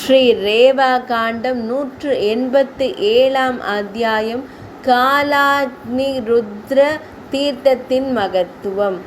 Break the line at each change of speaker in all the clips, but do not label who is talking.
ஸ்ரீ ரேவா காண்டம் 187 அத்தியாயம் காலாக்னி ருத்ர தீர்த்தத்தின் மகத்துவம்.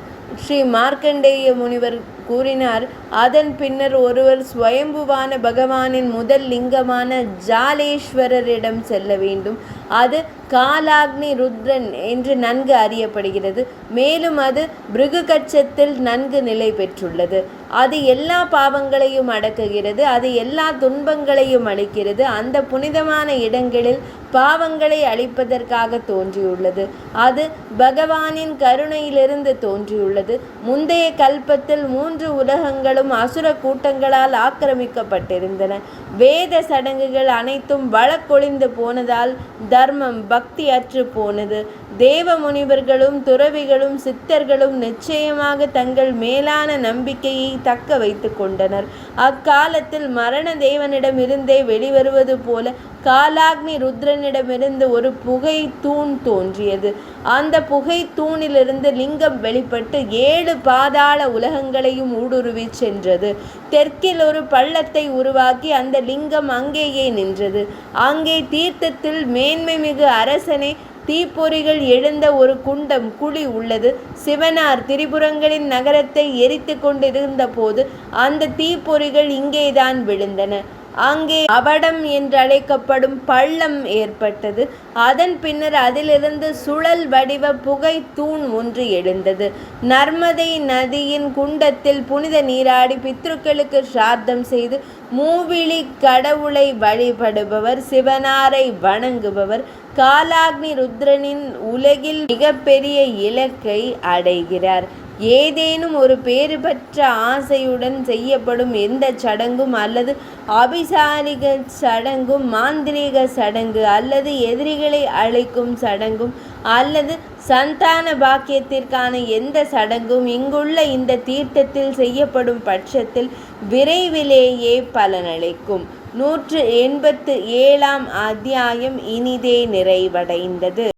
ஸ்ரீ மார்க்கண்டேய முனிவர் கூறினார், அதன் பின்னர் ஒருவர் ஸ்வயம்புவான பகவானின் முதல் லிங்கமான ஜாலேஸ்வரரிடம் செல்ல வேண்டும். அது காலாக்னி ருத்ரன் என்று நன்கு அறியப்படுகிறது. மேலும் அது பிருகுகட்சத்தில் நன்கு நிலை பெற்றுள்ளது. அது எல்லா பாவங்களையும் அடக்குகிறது. அது எல்லா துன்பங்களையும் அளிக்கிறது. அந்த புனிதமான இடங்களில் பாவங்களை அழிப்பதற்காக தோன்றியுள்ளது. அது பகவானின் கருணையிலிருந்து தோன்றியுள்ளது. முந்தைய கல்பத்தில் 3 உலகங்களும் அசுர கூட்டங்களால் ஆக்கிரமிக்கப்பட்டிருந்தன. வேத சடங்குகள் அனைத்தும் வழக்கொழிந்து போனதால் தர்மம் பக்தி அற்று போனது. தேவ முனிவர்களும் துறவிகளும் சித்தர்களும் நிச்சயமாக தங்கள் மேலான நம்பிக்கையை தக்க வைத்து கொண்டனர். அக்காலத்தில் மரண தேவனிடமிருந்தே வெளிவருவது போல காலாக்னி ருத்ரனிடமிருந்து ஒரு புகை தூண் தோன்றியது. அந்த புகை தூணிலிருந்து லிங்கம் வெளிப்பட்டு 7 பாதாள உலகங்களையும் ஊடுருவி சென்றது. தெற்கில் ஒரு பள்ளத்தை உருவாக்கி அந்த லிங்கம் அங்கேயே நின்றது. அங்கே தீர்த்தத்தில் மேன்மை மிகு அரசனே, தீப்பொறிகள் எழுந்த ஒரு குழி உள்ளது. சிவனார் திரிபுரங்களின் நகரத்தை எரித்து கொண்டிருந்த போது அந்த தீப்பொறிகள் இங்கேதான் விழுந்தன. அங்கே அவடம் என்றழைக்கப்படும் பள்ளம் ஏற்பட்டது. அதன் பின்னர் அதிலிருந்து சுழல் வடிவ புகை தூண் ஒன்று எழுந்தது. நர்மதை நதியின் குண்டத்தில் புனித நீராடி பித்ருக்களுக்கு சிராத்தம் செய்து மூவிழி கடவுளை வழிபடுபவர், சிவனாரை வணங்குபவர் காலாக்னி ருத்ரனின் உலகில் மிகப்பெரிய இலக்கை அடைகிறார். ஏதேனும் ஒரு பேறு பெற்ற ஆசையுடன் செய்யப்படும் எந்த சடங்கும் அல்லது அபிசாரிக சடங்கும், மாந்திரீக சடங்கு அல்லது எதிரிகளை அழைக்கும் சடங்கும் அல்லது சந்தான பாக்கியத்திற்கான எந்த சடங்கும் இங்குள்ள இந்த தீர்த்தத்தில் செய்யப்படும் பட்சத்தில் விரைவிலேயே பலனளிக்கும். 187 அத்தியாயம் இனிதே நிறைவடைந்தது.